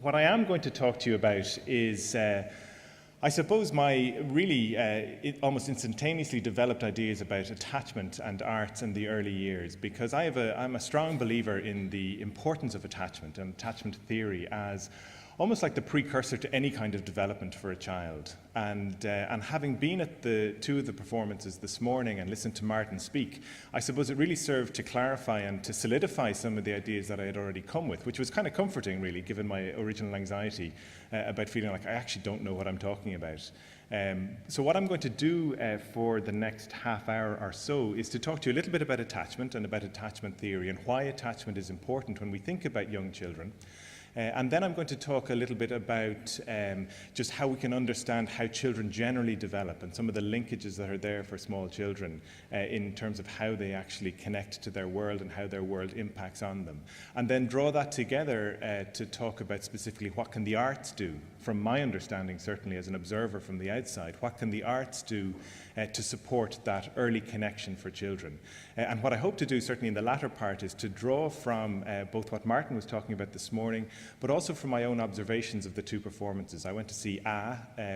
what I am going to talk to you about is, I suppose, my really almost instantaneously developed ideas about attachment and arts in the early years, because I'm a strong believer in the importance of attachment and attachment theory as almost like the precursor to any kind of development for a child. And having been at two of the performances this morning and listened to Martin speak, I suppose it really served to clarify and to solidify some of the ideas that I had already come with, which was kind of comforting, really, given my original anxiety about feeling like I actually don't know what I'm talking about. So what I'm going to do for the next half hour or so is to talk to you a little bit about attachment and about attachment theory and why attachment is important when we think about young children. And then I'm going to talk a little bit about just how we can understand how children generally develop and some of the linkages that are there for small children in terms of how they actually connect to their world and how their world impacts on them. And then draw that together to talk about specifically what can the arts do, from my understanding certainly as an observer from the outside, what can the arts do to support that early connection for children. And what I hope to do certainly in the latter part is to draw from both what Martin was talking about this morning, but also from my own observations of the two performances. I went to see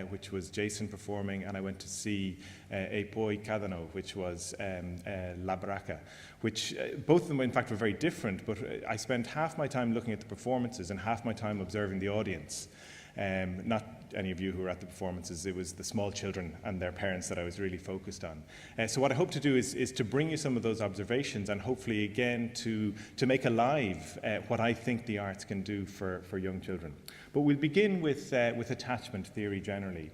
which was Jason performing, and I went to see E Poi Cadano, which was La Baracca, which both of them in fact were very different, but I spent half my time looking at the performances and half my time observing the audience. Not any of you who were at the performances, it was the small children and their parents that I was really focused on. So what I hope to do is to bring you some of those observations and hopefully again to make alive what I think the arts can do for young children. But we'll begin with attachment theory generally.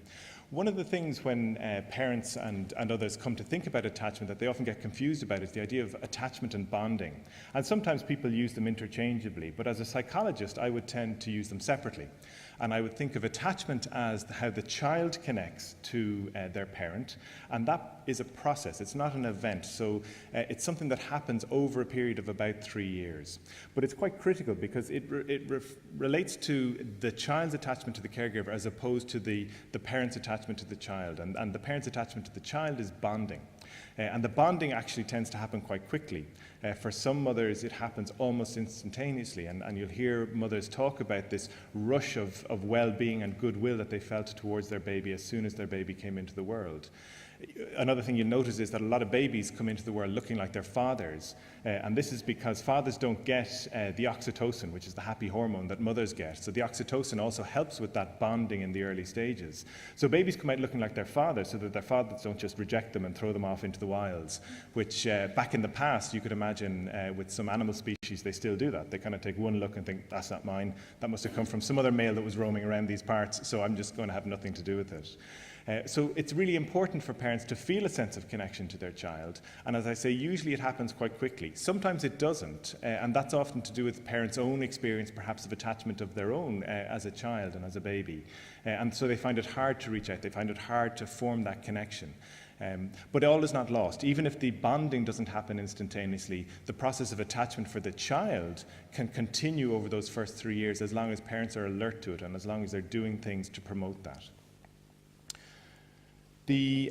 One of the things when parents and others come to think about attachment that they often get confused about is the idea of attachment and bonding. And sometimes people use them interchangeably, but as a psychologist I would tend to use them separately. And I would think of attachment as how the child connects to their parent, and that is a process, it's not an event, so it's something that happens over a period of about 3 years. But it's quite critical because it relates to the child's attachment to the caregiver as opposed to the parent's attachment to the child, and the parent's attachment to the child is bonding. And the bonding actually tends to happen quite quickly. For some mothers, it happens almost instantaneously, and you'll hear mothers talk about this rush of well-being and goodwill that they felt towards their baby as soon as their baby came into the world. Another thing you'll notice is that a lot of babies come into the world looking like their fathers, and this is because fathers don't get the oxytocin, which is the happy hormone that mothers get. So the oxytocin also helps with that bonding in the early stages. So babies come out looking like their fathers so that their fathers don't just reject them and throw them off into the wilds, which back in the past you could imagine with some animal species they still do that. They kind of take one look and think, that's not mine, that must have come from some other male that was roaming around these parts, so I'm just going to have nothing to do with it. So it's really important for parents to feel a sense of connection to their child, and as I say, usually it happens quite quickly. Sometimes it doesn't, and that's often to do with parents' own experience perhaps of attachment of their own as a child and as a baby, and so they find it hard to reach out, they find it hard to form that connection. But all is not lost. Even if the bonding doesn't happen instantaneously, the process of attachment for the child can continue over those first 3 years as long as parents are alert to it and as long as they're doing things to promote that. The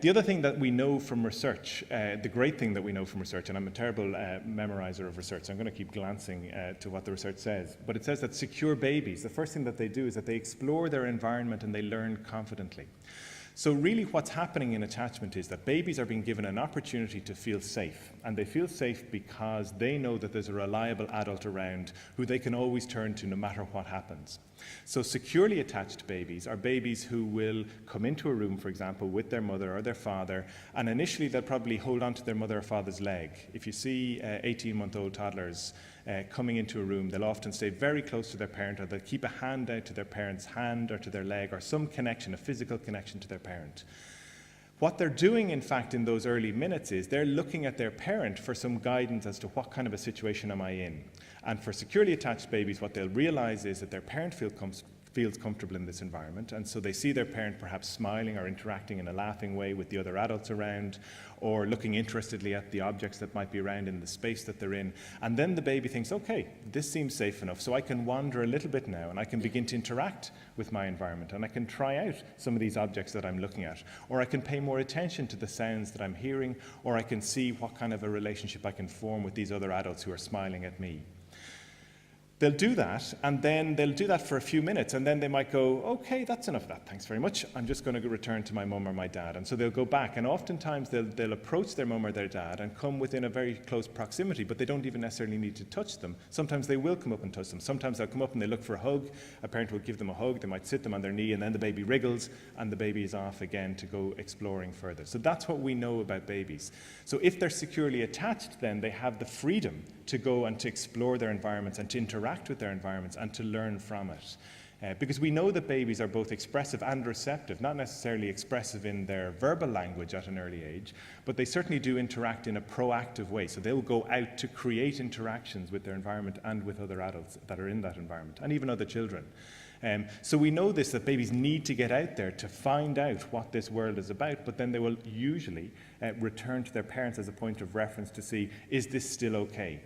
other thing that we know from research, the great thing that we know from research, and I'm a terrible memorizer of research, so I'm going to keep glancing to what the research says, but it says that secure babies, the first thing that they do is that they explore their environment and they learn confidently. So really what's happening in attachment is that babies are being given an opportunity to feel safe, and they feel safe because they know that there's a reliable adult around who they can always turn to no matter what happens. So securely attached babies are babies who will come into a room, for example, with their mother or their father, and initially they'll probably hold on to their mother or father's leg. If you see 18-month-old toddlers coming into a room, they'll often stay very close to their parent, or they'll keep a hand out to their parent's hand or to their leg, or some connection, a physical connection to their parent. What they're doing, in fact, in those early minutes is they're looking at their parent for some guidance as to what kind of a situation am I in. And for securely attached babies, what they'll realize is that their parent feels comfortable in this environment, and so they see their parent perhaps smiling or interacting in a laughing way with the other adults around, or looking interestedly at the objects that might be around in the space that they're in. And then the baby thinks, okay, this seems safe enough, so I can wander a little bit now, and I can begin to interact with my environment, and I can try out some of these objects that I'm looking at, or I can pay more attention to the sounds that I'm hearing, or I can see what kind of a relationship I can form with these other adults who are smiling at me. They'll do that, and then they'll do that for a few minutes, and then they might go, okay, that's enough of that, thanks very much. I'm just going to return to my mum or my dad. And so they'll go back, and oftentimes they'll approach their mum or their dad and come within a very close proximity, but they don't even necessarily need to touch them. Sometimes they will come up and touch them. Sometimes they'll come up and they look for a hug. A parent will give them a hug. They might sit them on their knee, and then the baby wriggles, and the baby is off again to go exploring further. So that's what we know about babies. So if they're securely attached, then they have the freedom to go and to explore their environments and to interact with their environments and to learn from it. Because we know that babies are both expressive and receptive, not necessarily expressive in their verbal language at an early age, but they certainly do interact in a proactive way. So they'll go out to create interactions with their environment and with other adults that are in that environment, and even other children. So we know this, that babies need to get out there to find out what this world is about, but then they will usually return to their parents as a point of reference to see, is this still okay?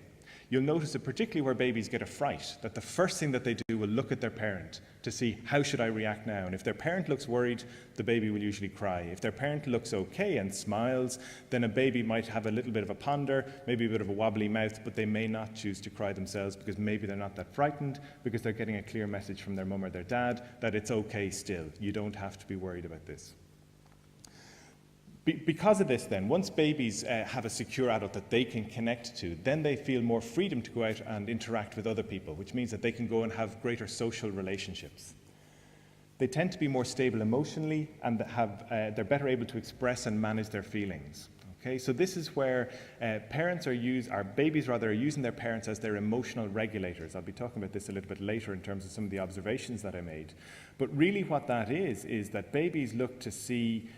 You'll notice that particularly where babies get a fright, that the first thing that they do will look at their parent to see, how should I react now? And if their parent looks worried, the baby will usually cry. If their parent looks okay and smiles, then a baby might have a little bit of a ponder, maybe a bit of a wobbly mouth, but they may not choose to cry themselves because maybe they're not that frightened, because they're getting a clear message from their mum or their dad that it's okay still. You don't have to be worried about this. Because of this then, once babies have a secure adult that they can connect to, then they feel more freedom to go out and interact with other people, which means that they can go and have greater social relationships. They tend to be more stable emotionally, and they're better able to express and manage their feelings. Okay, so this is where babies are using their parents as their emotional regulators. I'll be talking about this a little bit later in terms of some of the observations that I made. But really what that is that babies look to see,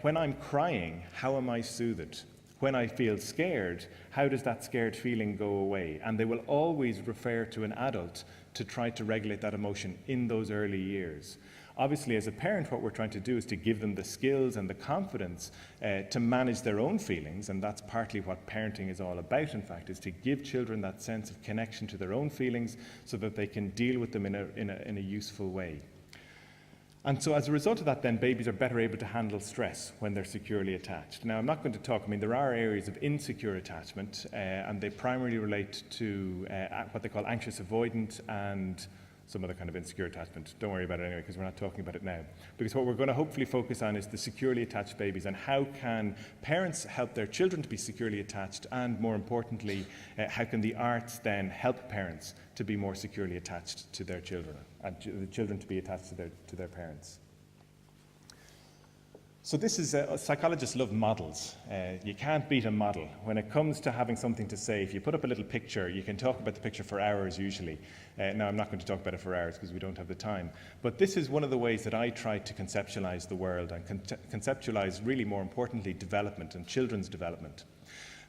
when I'm crying, how am I soothed? When I feel scared, how does that scared feeling go away? And they will always refer to an adult to try to regulate that emotion in those early years. Obviously, as a parent, what we're trying to do is to give them the skills and the confidence to manage their own feelings, and that's partly what parenting is all about, in fact, is to give children that sense of connection to their own feelings so that they can deal with them in a useful way. And so as a result of that, then, babies are better able to handle stress when they're securely attached. Now, I'm not going to talk, there are areas of insecure attachment, and they primarily relate to what they call anxious avoidant and some other kind of insecure attachment. Don't worry about it anyway, because we're not talking about it now. Because what we're going to hopefully focus on is the securely attached babies, and how can parents help their children to be securely attached, and more importantly, how can the arts then help parents to be more securely attached to their children, and the children to be attached to their parents. So this is, psychologists love models. You can't beat a model. When it comes to having something to say, if you put up a little picture, you can talk about the picture for hours usually. Now, I'm not going to talk about it for hours because we don't have the time. But this is one of the ways that I try to conceptualize the world, and conceptualize, really more importantly, development and children's development.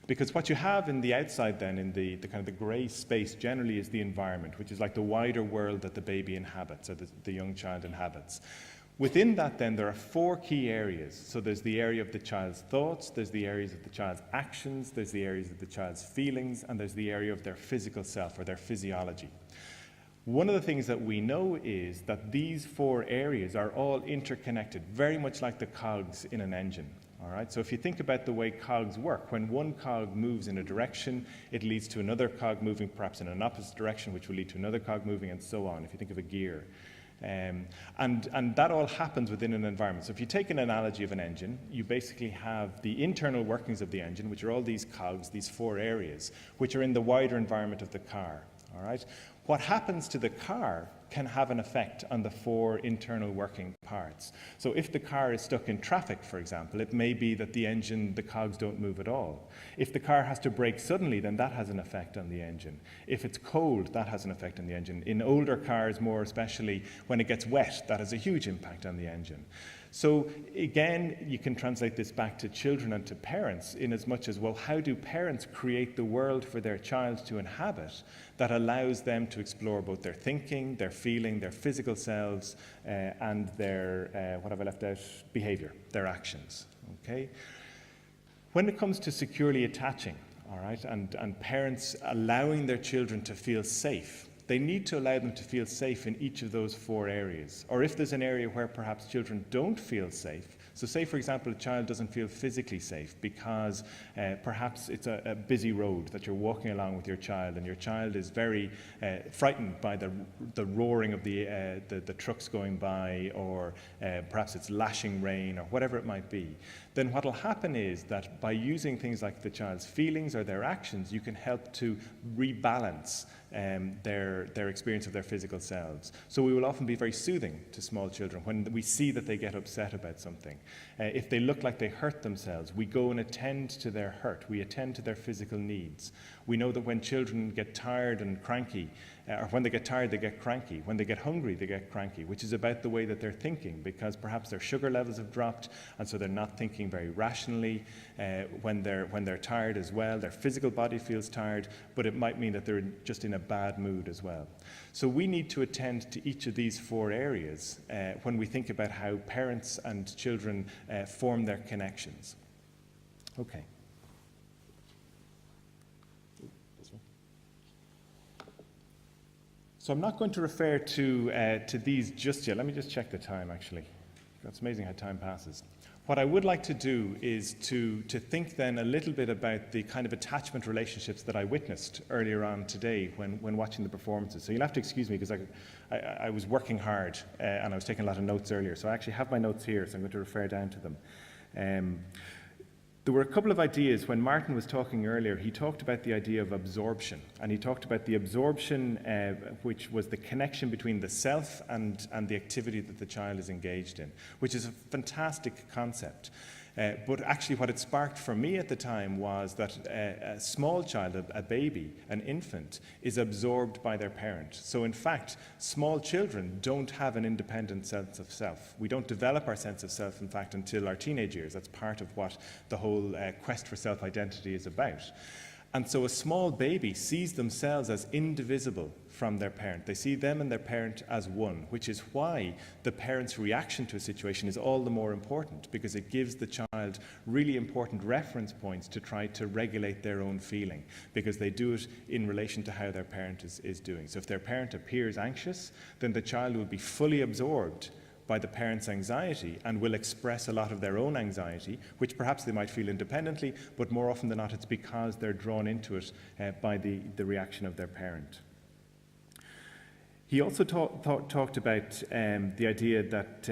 Because what you have in the outside then, in the kind of the grey space, generally is the environment, which is like the wider world that the baby inhabits, or the young child inhabits. Within that, then, there are four key areas. So there's the area of the child's thoughts, there's the areas of the child's actions, there's the areas of the child's feelings, and there's the area of their physical self, or their physiology. One of the things that we know is that these four areas are all interconnected, very much like the cogs in an engine. All right? So if you think about the way cogs work, when one cog moves in a direction, it leads to another cog moving perhaps in an opposite direction, which will lead to another cog moving, and so on, if you think of a gear. And that all happens within an environment. So if you take an analogy of an engine, you basically have the internal workings of the engine, which are all these cogs, these four areas, which are in the wider environment of the car. All right? What happens to the car can have an effect on the four internal working parts. So if the car is stuck in traffic, for example, it may be that the cogs don't move at all. If the car has to brake suddenly, then that has an effect on the engine. If it's cold, that has an effect on the engine. In older cars, more especially, when it gets wet, that has a huge impact on the engine. So again, you can translate this back to children and to parents in as much as, well, how do parents create the world for their child to inhabit that allows them to explore both their thinking, their feeling, their physical selves, and their, what have I left out, behavior, their actions, okay? When it comes to securely attaching, all right, and parents allowing their children to feel safe, they need to allow them to feel safe in each of those four areas. Or if there's an area where perhaps children don't feel safe, So say, for example, a child doesn't feel physically safe because perhaps it's a busy road that you're walking along with your child, and your child is very frightened by the roaring of the trucks going by, or perhaps it's lashing rain, or whatever it might be. Then what will happen is that by using things like the child's feelings or their actions, you can help to rebalance their experience of their physical selves. So we will often be very soothing to small children when we see that they get upset about something. If they look like they hurt themselves, we go and attend to their hurt. We attend to their physical needs. We know that when children get tired and cranky, or when they get tired, they get cranky. When they get hungry, they get cranky, which is about the way that they're thinking, because perhaps their sugar levels have dropped, and so they're not thinking very rationally. When they're tired as well, their physical body feels tired, but it might mean that they're just in a bad mood as well. So we need to attend to each of these 4 areas when we think about how parents and children form their connections. Okay. So I'm not going to refer to these just yet. Let me just check the time, actually. It's amazing how time passes. What I would like to do is to think then a little bit about the kind of attachment relationships that I witnessed earlier on today when watching the performances. So you'll have to excuse me because I was working hard and I was taking a lot of notes earlier. So I actually have my notes here, so I'm going to refer down to them. There were a couple of ideas. When Martin was talking earlier, he talked about the idea of absorption, and he talked about the absorption which was the connection between the self and the activity that the child is engaged in, which is a fantastic concept. But actually what it sparked for me at the time was that a small child, a baby, an infant, is absorbed by their parent. So in fact, small children don't have an independent sense of self. We don't develop our sense of self, in fact, until our teenage years. That's part of what the whole quest for self-identity is about. And so a small baby sees themselves as indivisible from their parent. They see them and their parent as one, which is why the parent's reaction to a situation is all the more important, because it gives the child really important reference points to try to regulate their own feeling, because they do it in relation to how their parent is doing. So if their parent appears anxious, then the child will be fully absorbed by the parent's anxiety and will express a lot of their own anxiety, which perhaps they might feel independently, but more often than not it's because they're drawn into it by the reaction of their parent. He also talked about the idea that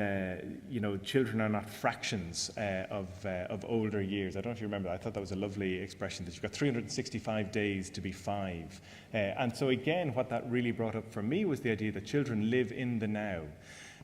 children are not fractions of older years. I don't know if you remember that. I thought that was a lovely expression, that you've got 365 days to be 5. And so again, what that really brought up for me was the idea that children live in the now.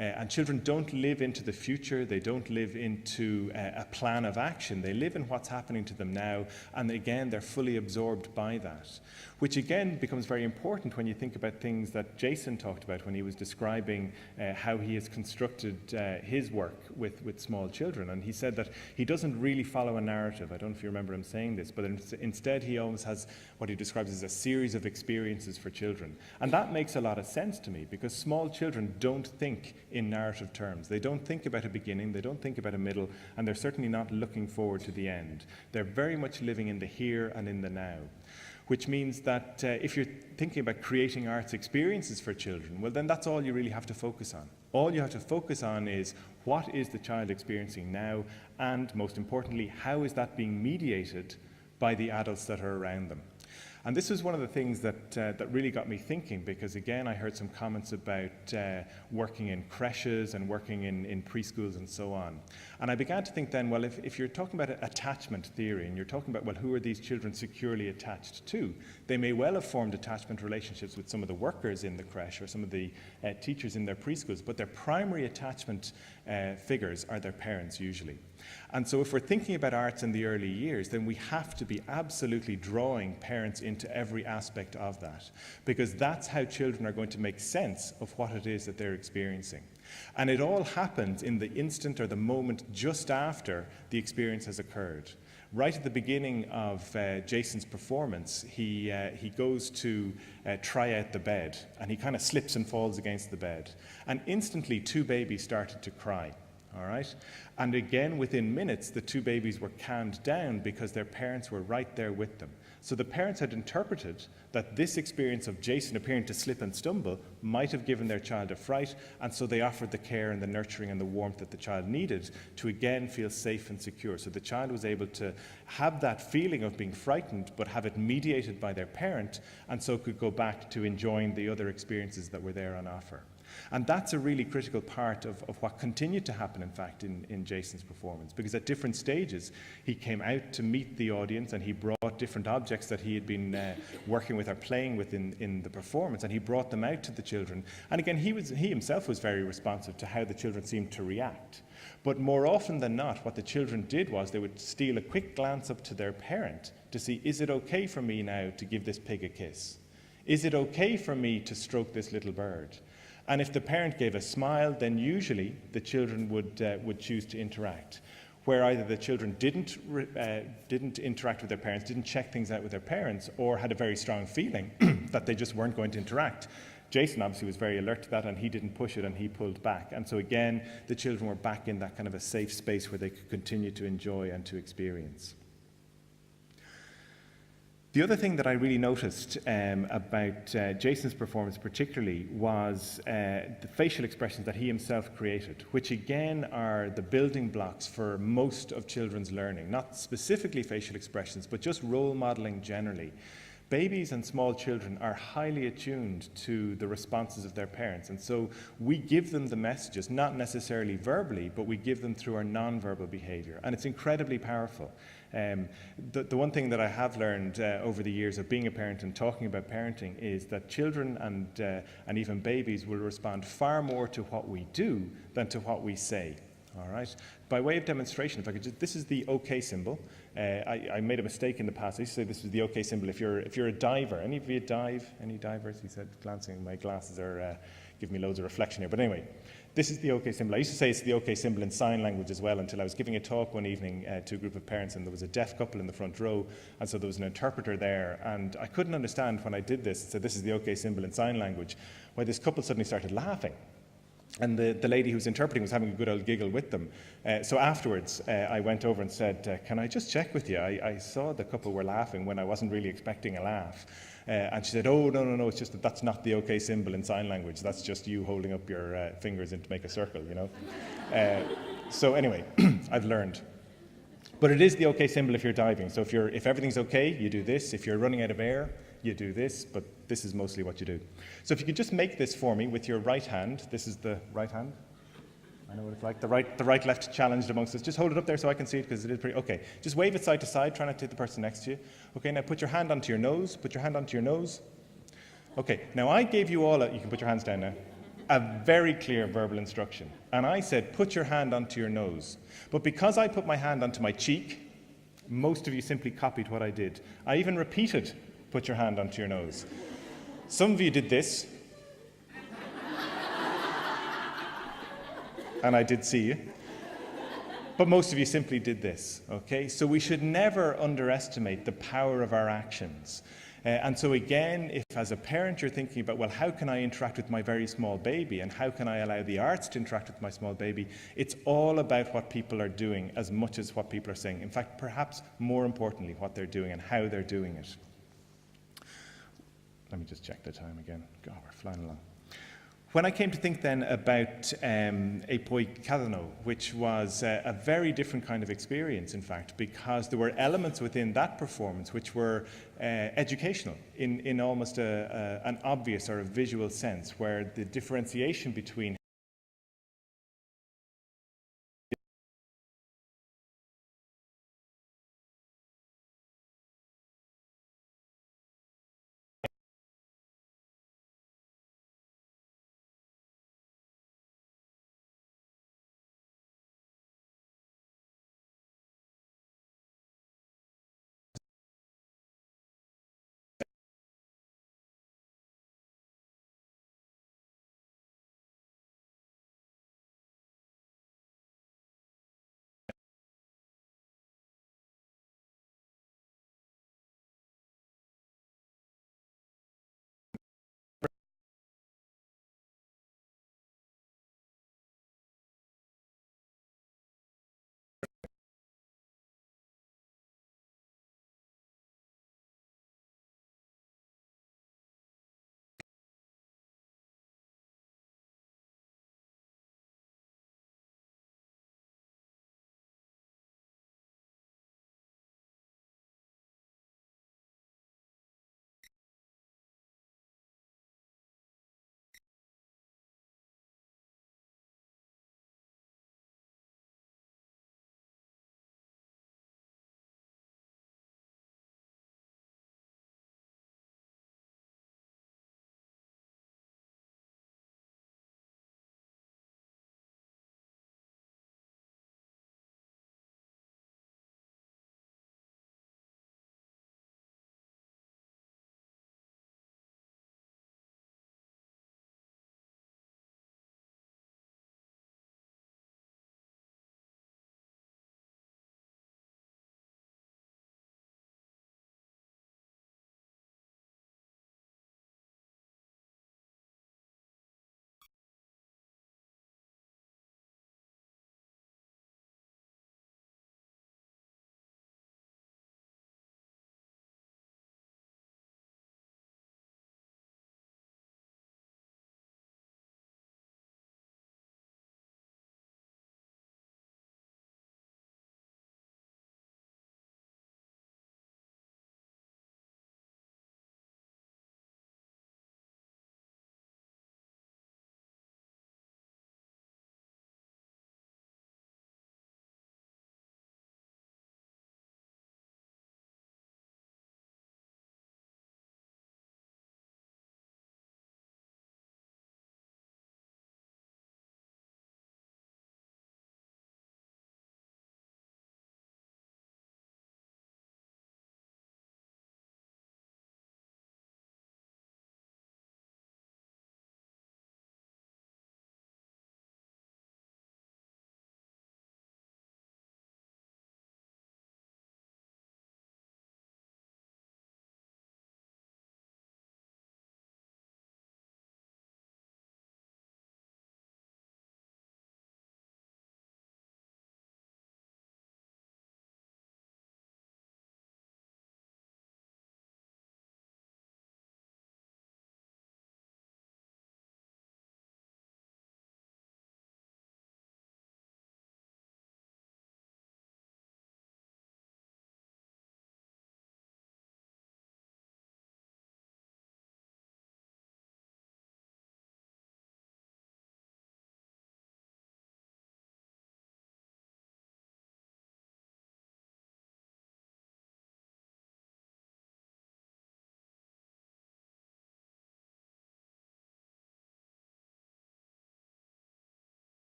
And children don't live into the future, they don't live into a plan of action, they live in what's happening to them now, and again, they're fully absorbed by that. Which again becomes very important when you think about things that Jason talked about when he was describing how he has constructed his work with small children. And he said that he doesn't really follow a narrative. I don't know if you remember him saying this, but instead he always has what he describes as a series of experiences for children. And that makes a lot of sense to me, because small children don't think in narrative terms. They don't think about a beginning, they don't think about a middle, and they're certainly not looking forward to the end. They're very much living in the here and in the now. Which means that if you're thinking about creating arts experiences for children, well then that's all you really have to focus on. All you have to focus on is what is the child experiencing now, and most importantly, how is that being mediated by the adults that are around them. And this was one of the things that really got me thinking, because again I heard some comments about working in creches and working in preschools and so on. And I began to think then, well, if you're talking about attachment theory and you're talking about, well, who are these children securely attached to? They may well have formed attachment relationships with some of the workers in the creche or some of the teachers in their preschools, but their primary attachment figures are their parents usually. And so if we're thinking about arts in the early years, then we have to be absolutely drawing parents into every aspect of that, because that's how children are going to make sense of what it is that they're experiencing. And it all happens in the instant or the moment just after the experience has occurred. Right at the beginning of Jason's performance, he goes to try out the bed, and he kind of slips and falls against the bed. And instantly 2 babies started to cry. all right? And again, within minutes, the two babies were calmed down because their parents were right there with them. So the parents had interpreted that this experience of Jason appearing to slip and stumble might have given their child a fright, and so they offered the care and the nurturing and the warmth that the child needed to again feel safe and secure. So the child was able to have that feeling of being frightened, but have it mediated by their parent, and so could go back to enjoying the other experiences that were there on offer. And that's a really critical part of what continued to happen, in fact, in Jason's performance, because at different stages, he came out to meet the audience and he brought different objects that he had been working with or playing with in the performance, and he brought them out to the children. And again, he himself was very responsive to how the children seemed to react. But more often than not, what the children did was they would steal a quick glance up to their parent to see, is it okay for me now to give this pig a kiss? Is it okay for me to stroke this little bird? And if the parent gave a smile, then usually the children would choose to interact. Where either the children didn't interact with their parents, didn't check things out with their parents, or had a very strong feeling that they just weren't going to interact. Jason obviously was very alert to that, and he didn't push it, and he pulled back. And so again, the children were back in that kind of a safe space where they could continue to enjoy and to experience. The other thing that I really noticed about Jason's performance particularly was the facial expressions that he himself created, which again are the building blocks for most of children's learning, not specifically facial expressions, but just role modeling generally. Babies and small children are highly attuned to the responses of their parents, and so we give them the messages, not necessarily verbally, but we give them through our non-verbal behavior, and it's incredibly powerful. The one thing that I have learned over the years of being a parent and talking about parenting is that children and even babies will respond far more to what we do than to what we say. All right. By way of demonstration, if I could this is the OK symbol. I made a mistake in the past. I used to say this was the OK symbol if you're a diver. Any of you dive? Any divers? He said, glancing. My glasses are giving me loads of reflection here. But anyway, this is the OK symbol. I used to say it's the OK symbol in sign language as well until I was giving a talk one evening to a group of parents, and there was a deaf couple in the front row, and so there was an interpreter there, and I couldn't understand when I did this, so this is the OK symbol in sign language, why this couple suddenly started laughing. And the lady who was interpreting was having a good old giggle with them. So afterwards, I went over and said, can I just check with you? I saw the couple were laughing when I wasn't really expecting a laugh. And she said, oh, no, it's just that's not the OK symbol in sign language. That's just you holding up your fingers in to make a circle, you know. So anyway, I've learned. But it is the OK symbol if you're diving. So if everything's OK, you do this. If you're running out of air, you do this, but this is mostly what you do. So if you could just make this for me with your right hand. This is the right hand. I know what it's like. The right left challenged amongst us. Just hold it up there so I can see it, because it is pretty. Okay. Just wave it side to side. Try not to hit the person next to you. Okay, now put your hand onto your nose. Put your hand onto your nose. Okay, now I gave you all, you can put your hands down now, a very clear verbal instruction. And I said, put your hand onto your nose. But because I put my hand onto my cheek, most of you simply copied what I did. I even repeated, put your hand onto your nose. Some of you did this. And I did see you. But most of you simply did this, okay? So we should never underestimate the power of our actions. And so again, if as a parent you're thinking about, well, how can I interact with my very small baby, and how can I allow the arts to interact with my small baby, it's all about what people are doing as much as what people are saying. In fact, perhaps more importantly, what they're doing and how they're doing it. Let me just check the time again. God, we're flying along. When I came to think then about a poi cadano, which was a very different kind of experience, in fact, because there were elements within that performance which were educational in almost an obvious or a visual sense, where the differentiation between